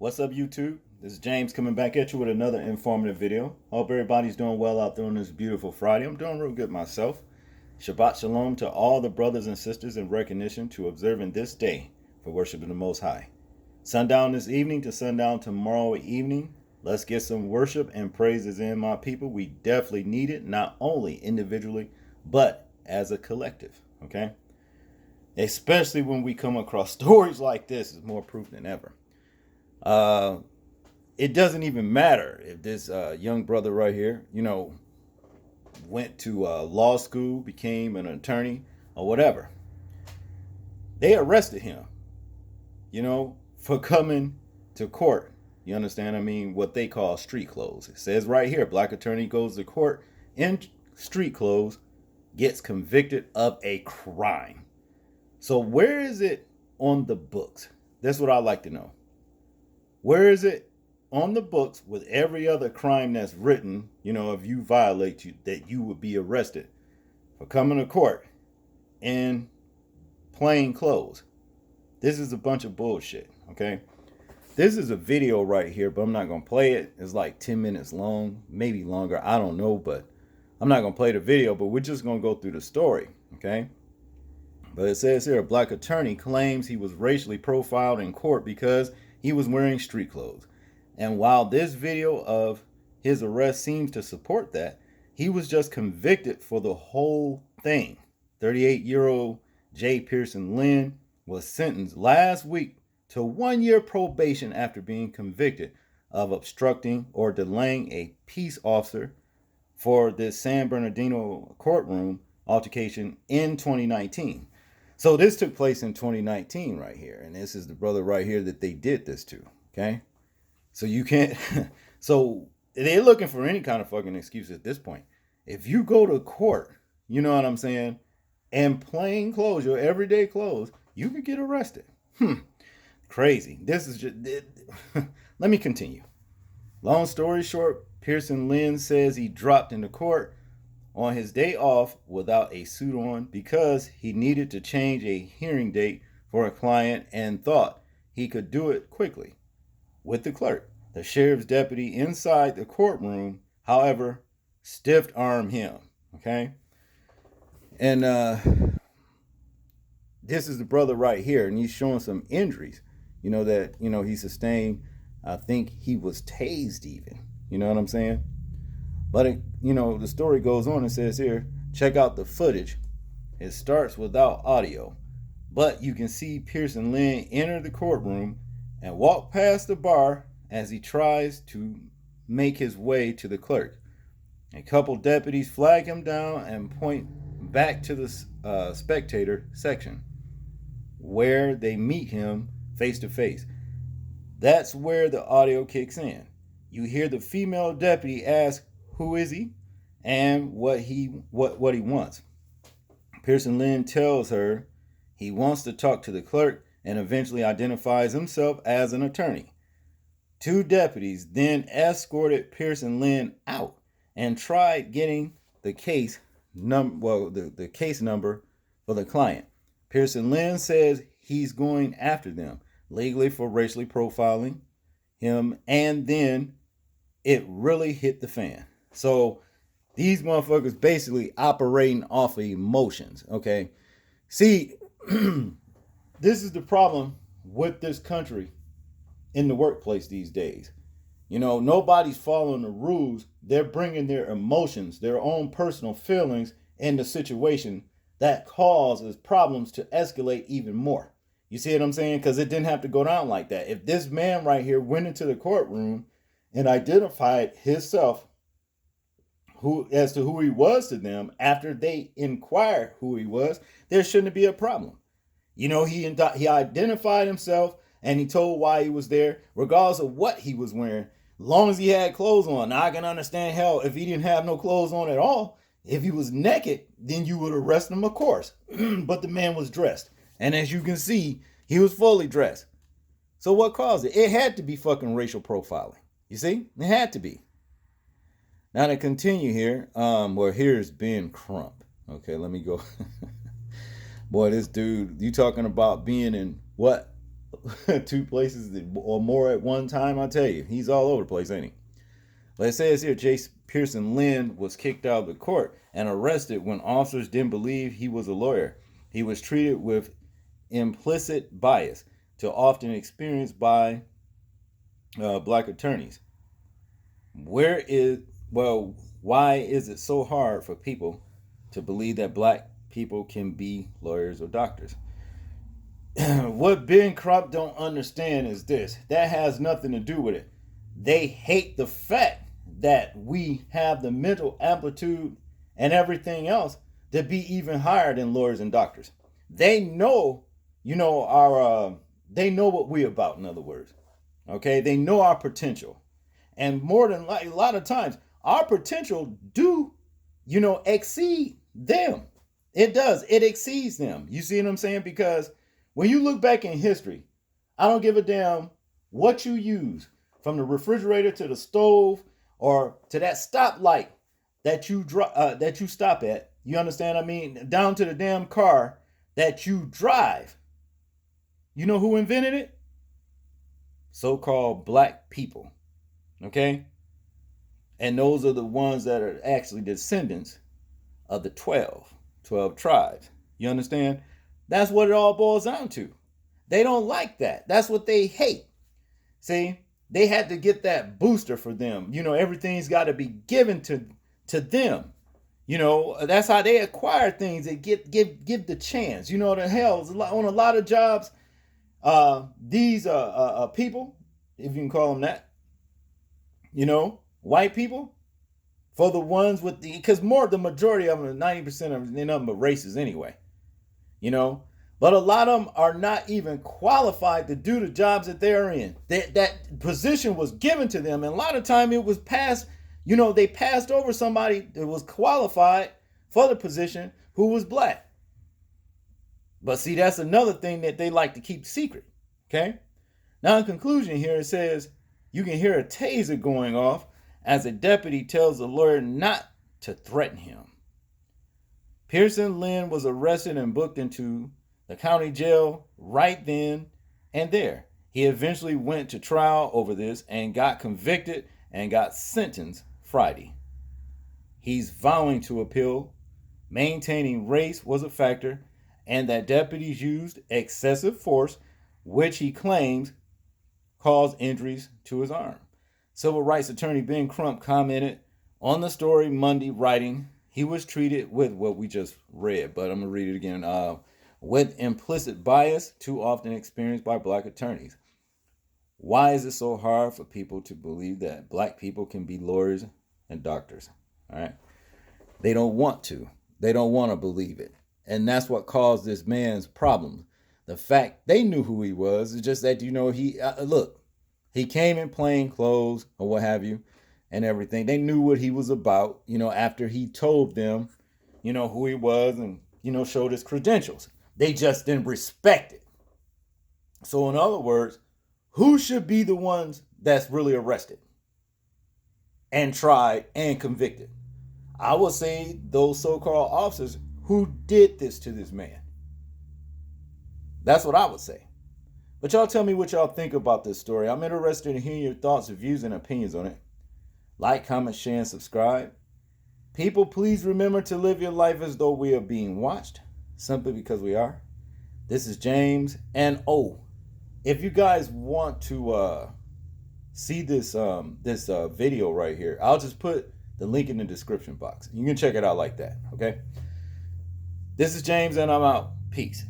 What's up, YouTube? This is James coming back at you with another informative video. Hope everybody's doing well out there on this beautiful Friday. I'm doing real good myself. Shabbat Shalom to all the brothers and sisters in recognition to observing this day for worshiping the Most High. Sundown this evening to sundown tomorrow evening. Let's get some worship and praises in, my people. We definitely need it, not only individually, but as a collective, okay? Especially when we come across stories like this, is more proof than ever. It doesn't even matter if this young brother right here, went to law school, became an attorney, or whatever. They arrested him, for coming to court. You understand? I mean, what they call street clothes. It says right here, black attorney goes to court in street clothes, gets convicted of a crime. So where is it on the books? That's what I'd like to know. Where is it on the books with every other crime that's written, if you violate that you would be arrested for coming to court in plain clothes? This is a bunch of bullshit, okay? This is a video right here, but I'm not going to play it. It's like 10 minutes long, maybe longer. I don't know, but I'm not going to play the video, but we're just going to go through the story, okay? But it says here, a black attorney claims he was racially profiled in court because he was wearing street clothes. And while this video of his arrest seems to support that, he was just convicted for the whole thing. 38-year-old Jay Pearson Lynn was sentenced last week to 1 year probation after being convicted of obstructing or delaying a peace officer for this San Bernardino courtroom altercation in 2019. So this took place in 2019 right here. And this is the brother right here that they did this to. Okay. So you can't. So they're looking for any kind of fucking excuse at this point. If you go to court, you know what I'm saying, in plain clothes, your everyday clothes, you could get arrested. Crazy. This is just. Let me continue. Long story short, Pearson Lynn says he dropped into court on his day off without a suit on because he needed to change a hearing date for a client and thought he could do it quickly with the clerk. The sheriff's deputy inside the courtroom, however, stiff-armed him. Okay? And this is the brother right here, and he's showing some injuries, that, he sustained. I think he was tased even. You know what I'm saying? But, the story goes on and says here, check out the footage. It starts without audio. But you can see Pearson Lynn enter the courtroom and walk past the bar as he tries to make his way to the clerk. A couple deputies flag him down and point back to the spectator section, where they meet him face to face. That's where the audio kicks in. You hear the female deputy ask, who is he and what he wants. Pearson Lynn tells her he wants to talk to the clerk and eventually identifies himself as an attorney. Two deputies then escorted Pearson Lynn out and tried getting the case the case number for the client. Pearson Lynn says he's going after them legally for racially profiling him, and then it really hit the fan. So these motherfuckers basically operating off of emotions, okay? See, this is the problem with this country in the workplace these days. Nobody's following the rules. They're bringing their emotions, their own personal feelings in the situation that causes problems to escalate even more. You see what I'm saying? Because it didn't have to go down like that. If this man right here went into the courtroom and identified himself as to who he was to them after they inquired who he was, there shouldn't be a problem. He identified himself and he told why he was there, regardless of what he was wearing, as long as he had clothes on. Now I can understand, hell, if he didn't have no clothes on at all, if he was naked, then you would arrest him, of course. But the man was dressed. And as you can see, he was fully dressed. So what caused it? It had to be fucking racial profiling. You see? It had to be. Now to continue here, here's Ben Crump. Okay, let me go. Boy, this dude, you talking about being in what? two places or more at one time, I tell you, he's all over the place, ain't he? But it says here, Jace Pearson Lynn was kicked out of the court and arrested when officers didn't believe he was a lawyer. He was treated with implicit bias, too often experienced by black attorneys. Why is it so hard for people to believe that black people can be lawyers or doctors? What Ben Crump don't understand is this. That has nothing to do with it. They hate the fact that we have the mental amplitude and everything else to be even higher than lawyers and doctors. They know, they know what we're about, in other words. Okay? They know our potential. And more than a lot of times, our potential do, exceed them. It does. It exceeds them. You see what I'm saying? Because when you look back in history, I don't give a damn what you use, from the refrigerator to the stove or to that stoplight that you stop at. You understand? I mean, down to the damn car that you drive. You know who invented it? So-called black people. Okay? And those are the ones that are actually descendants of the 12 tribes. You understand? That's what it all boils down to. They don't like that. That's what they hate. See, they had to get that booster for them. Everything's got to be given to them. That's how they acquire things. They give the chance. The hell, on a lot of jobs, these people, if you can call them that, white people, for the ones with because the majority of them, 90% of them, they're nothing but races anyway. But a lot of them are not even qualified to do the jobs that they're in. That position was given to them, and a lot of time it was passed. They passed over somebody that was qualified for the position who was black. But see, that's another thing that they like to keep secret. Okay. Now, in conclusion, here it says you can hear a taser going off as a deputy tells the lawyer not to threaten him. Pearson Lynn was arrested and booked into the county jail right then and there. He eventually went to trial over this and got convicted and got sentenced Friday. He's vowing to appeal, maintaining race was a factor, and that deputies used excessive force, which he claims caused injuries to his arm. Civil rights attorney Ben Crump commented on the story Monday, writing, he was treated with what we just read, but I'm going to read it again. With implicit bias, too often experienced by black attorneys. Why is it so hard for people to believe that black people can be lawyers and doctors? All right. They don't want to. They don't want to believe it. And that's what caused this man's problems. The fact they knew who he was. It's just that, he came in plain clothes or what have you and everything. They knew what he was about, after he told them, who he was and, showed his credentials. They just didn't respect it. So in other words, who should be the ones that's really arrested and tried and convicted? I would say those so-called officers who did this to this man. That's what I would say. But y'all tell me what y'all think about this story. I'm interested in hearing your thoughts, views, and opinions on it. Like, comment, share, and subscribe. People, please remember to live your life as though we are being watched. Simply because we are. This is James. And if you guys want to see this video right here, I'll just put the link in the description box. You can check it out like that. Okay. This is James, and I'm out. Peace.